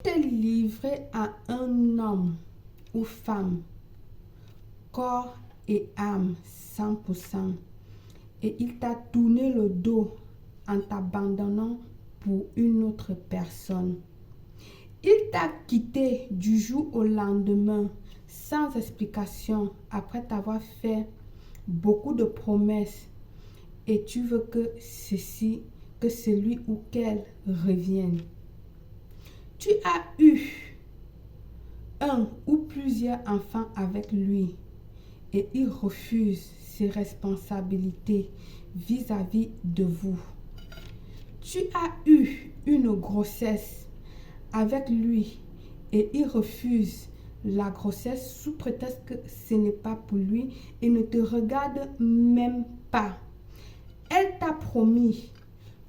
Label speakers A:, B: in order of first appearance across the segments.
A: Te livrer à un homme ou femme, corps et âme 100%, et il t'a tourné le dos en t'abandonnant pour une autre personne. Il t'a quitté du jour au lendemain sans explication après t'avoir fait beaucoup de promesses et tu veux que celui ou qu'elle revienne. Tu as eu un ou plusieurs enfants avec lui et il refuse ses responsabilités vis-à-vis de vous. Tu as eu une grossesse avec lui et il refuse la grossesse sous prétexte que ce n'est pas pour lui et ne te regarde même pas. Elle t'a promis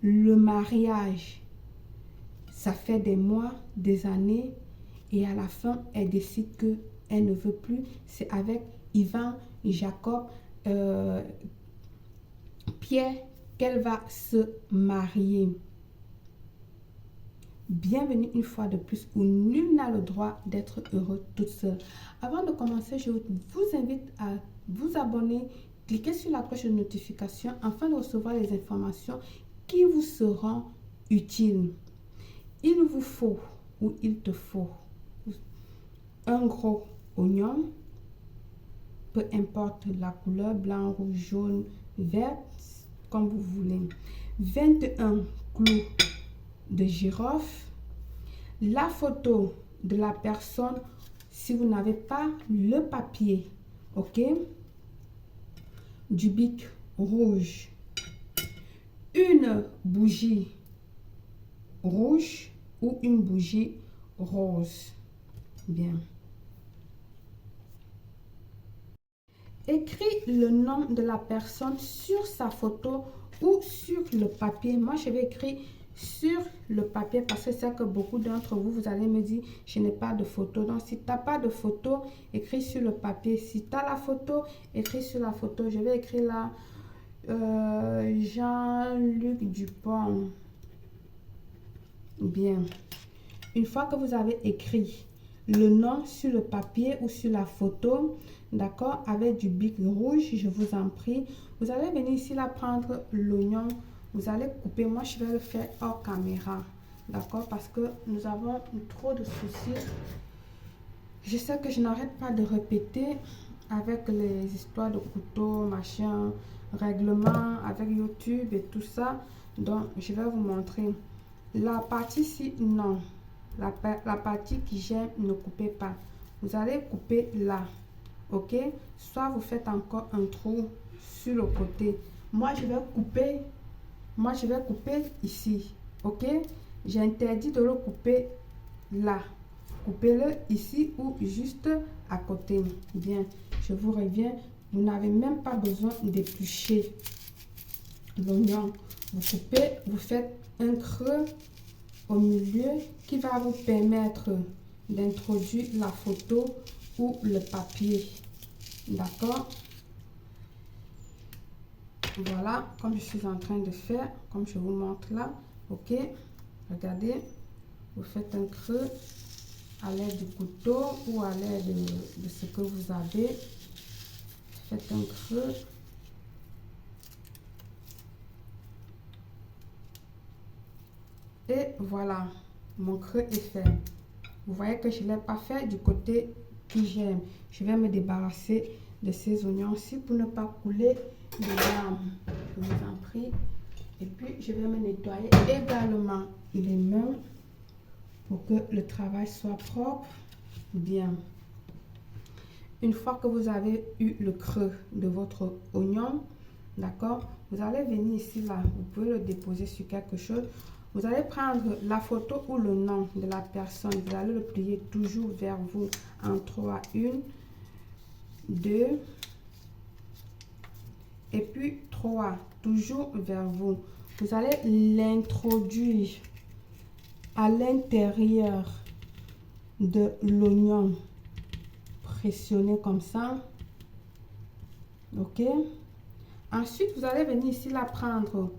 A: le mariage. Ça fait des mois, des années et à la fin, elle décide qu'elle ne veut plus. C'est avec Ivan, Jacob, Pierre qu'elle va se marier. Bienvenue une fois de plus où nul n'a le droit d'être heureux toute seule. Avant de commencer, je vous invite à vous abonner, cliquez sur la cloche de notification afin de recevoir les informations qui vous seront utiles. Il vous faut ou il te faut un gros oignon, peu importe la couleur, blanc, rouge, jaune, vert, comme vous voulez. 21 clous de girofle, la photo de la personne si vous n'avez pas le papier, ok, du bic rouge, une bougie rouge ou une bougie rose. Bien. Écris le nom de la personne sur sa photo ou sur le papier. Moi, je vais écrire sur le papier parce que c'est que beaucoup d'entre vous, vous allez me dire, je n'ai pas de photo. Donc, si tu n'as pas de photo, écris sur le papier. Si tu as la photo, écris sur la photo. Je vais écrire là, Jean-Luc Dupont. Bien. Une fois que vous avez écrit le nom sur le papier ou sur la photo, d'accord, avec du bic rouge, je vous en prie, vous allez venir ici là prendre l'oignon, vous allez couper. Moi, je vais le faire hors caméra, d'accord, parce que nous avons trop de soucis. Je sais que je n'arrête pas de répéter avec les histoires de couteau, machin, règlement, avec YouTube et tout ça. Donc, je vais vous montrer. La partie ici, non. La partie qui j'aime, ne coupez pas. Vous allez couper là, ok? Soit vous faites encore un trou sur le côté. Moi, je vais couper ici, ok? J'interdis de le couper là. Coupez-le ici ou juste à côté. Bien, je vous reviens. Vous n'avez même pas besoin d'éplucher l'oignon. Vous coupez, vous faites un creux au milieu qui va vous permettre d'introduire la photo ou le papier. D'accord? Voilà, comme je suis en train de faire, comme je vous montre là. Ok, regardez, vous faites un creux à l'aide du couteau ou à l'aide de ce que vous avez. Faites un creux. Et voilà, mon creux est fait. Vous voyez que je ne l'ai pas fait du côté que j'aime. Je vais me débarrasser de ces oignons-ci pour ne pas couler de larmes. Je vous en prie. Et puis, je vais me nettoyer également les mains pour que le travail soit propre. Bien. Une fois que vous avez eu le creux de votre oignon, d'accord, vous allez venir ici, là. Vous pouvez le déposer sur quelque chose. Vous allez prendre la photo ou le nom de la personne. Vous allez le plier toujours vers vous en 3. 1, 2, et puis 3. Toujours vers vous. Vous allez l'introduire à l'intérieur de l'oignon. Pressionnez comme ça. Ok. Ensuite, vous allez venir ici là prendre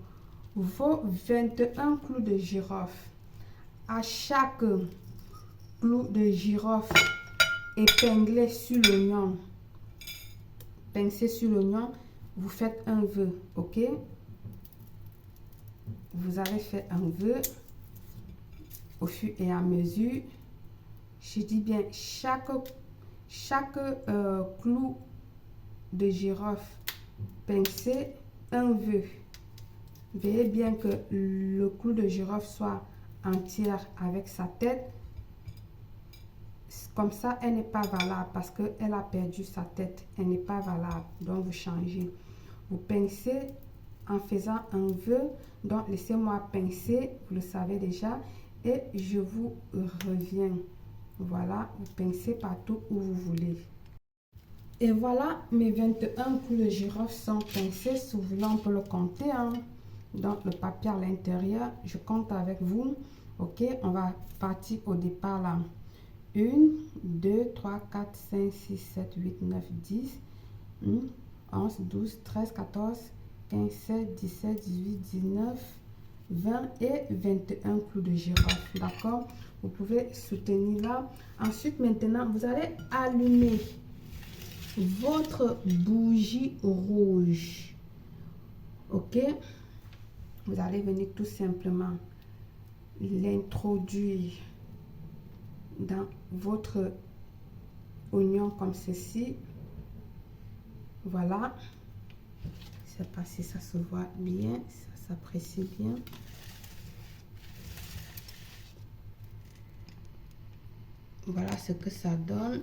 A: vos 21 clous de girofle. À chaque clou de girofle épinglé sur l'oignon, pincé sur l'oignon, vous faites un vœu, ok? Vous avez fait un vœu au fur et à mesure. Je dis bien chaque clou de girofle pincé, un vœu. Veillez bien que le clou de girofle soit entière avec sa tête. Comme ça, elle n'est pas valable parce qu'elle a perdu sa tête. Elle n'est pas valable. Donc, vous changez. Vous pincez en faisant un vœu. Donc, laissez-moi pincer. Vous le savez déjà. Et je vous reviens. Voilà. Vous pincez partout où vous voulez. Et voilà, mes 21 clous de girofle sont pincés. Si vous voulez, on peut le compter. Hein. Donc, le papier à l'intérieur, je compte avec vous. Ok, on va partir au départ là. 1, 2, 3, 4, 5, 6, 7, 8, 9, 10, 11, 12, 13, 14, 15, 16, 17, 18, 19, 20 et 21 clous de girofle. D'accord? Vous pouvez soutenir là. Ensuite, maintenant, vous allez allumer votre bougie rouge. Ok? Vous allez venir tout simplement l'introduire dans votre oignon comme ceci. Voilà. Je sais pas si ça se voit bien, ça s'apprécie bien. Voilà ce que ça donne.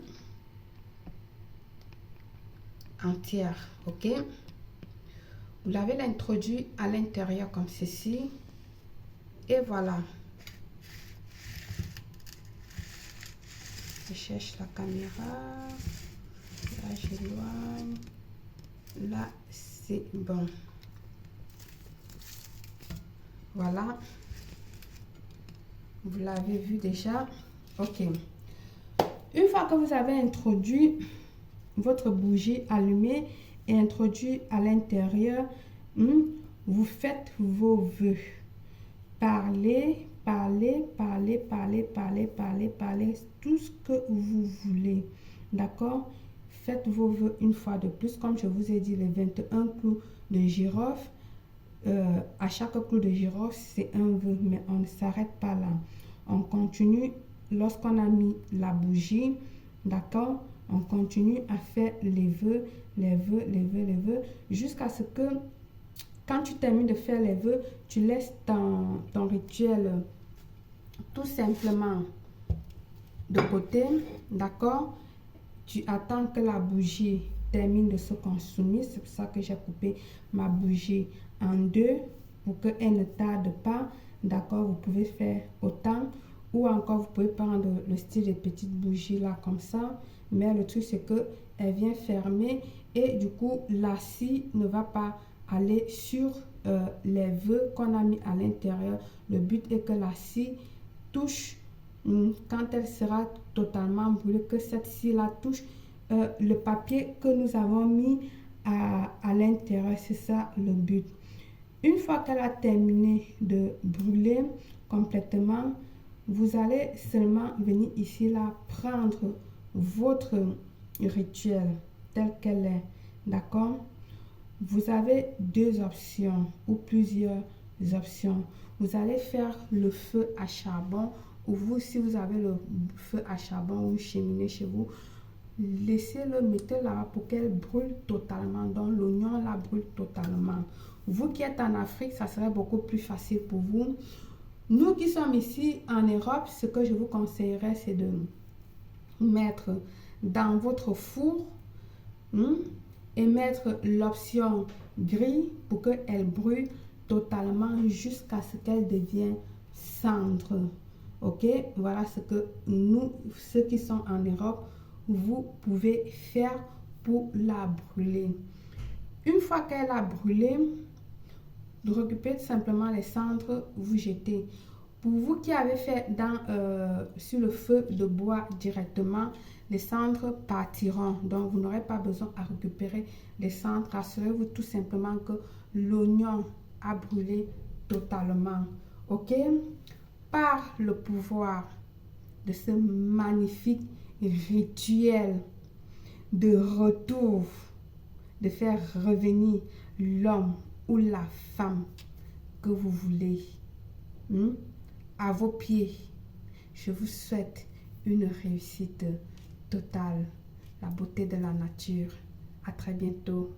A: Entière, ok? Vous l'avez introduit à l'intérieur comme ceci. Et voilà. Je cherche la caméra. Là, j'éloigne. Là, c'est bon. Voilà. Vous l'avez vu déjà. Ok. Une fois que vous avez introduit votre bougie allumée et introduit à l'intérieur, vous faites vos vœux. Parlez, parlez, parlez, parlez, parlez, parlez, parlez, tout ce que vous voulez. D'accord? Faites vos vœux une fois de plus. Comme je vous ai dit, les 21 clous de girofle, à chaque clou de girofle, c'est un vœu, mais on ne s'arrête pas là. On continue lorsqu'on a mis la bougie, d'accord? On continue à faire les vœux, les vœux, les vœux, les vœux, jusqu'à ce que quand tu termines de faire les vœux, tu laisses ton rituel tout simplement de côté, d'accord? Tu attends que la bougie termine de se consumer. C'est pour ça que j'ai coupé ma bougie en deux pour qu'elle ne tarde pas, d'accord? Vous pouvez faire autant ou encore vous pouvez prendre le style de petite bougie là comme ça. Mais le truc c'est que elle vient fermer et du coup la scie ne va pas aller sur les vœux qu'on a mis à l'intérieur. Le but est que la scie touche, quand elle sera totalement brûlée, que cette scie là touche le papier que nous avons mis à l'intérieur. C'est ça le but. Une fois qu'elle a terminé de brûler complètement, vous allez seulement venir ici là prendre votre rituel tel qu'elle est, d'accord? Vous avez deux options ou plusieurs options. Vous allez faire le feu à charbon ou vous, si vous avez le feu à charbon ou une cheminée chez vous, laissez-le, mettez là pour qu'elle brûle totalement. Donc l'oignon la brûle totalement. Vous qui êtes en Afrique, ça serait beaucoup plus facile pour vous. Nous qui sommes ici en Europe, ce que je vous conseillerais, c'est de mettre dans votre four et mettre l'option gris pour qu'elle brûle totalement jusqu'à ce qu'elle devienne cendre. Ok, voilà ce que nous, ceux qui sont en Europe, vous pouvez faire pour la brûler. Une fois qu'elle a brûlé, vous récupérez simplement les cendres, vous jetez. Pour vous qui avez fait sur le feu de bois directement, les cendres partiront. Donc, vous n'aurez pas besoin à récupérer les cendres. Rassurez-vous tout simplement que l'oignon a brûlé totalement. Ok? Par le pouvoir de ce magnifique rituel de retour, de faire revenir l'homme ou la femme que vous voulez à vos pieds. Je vous souhaite une réussite totale, la beauté de la nature. À très bientôt.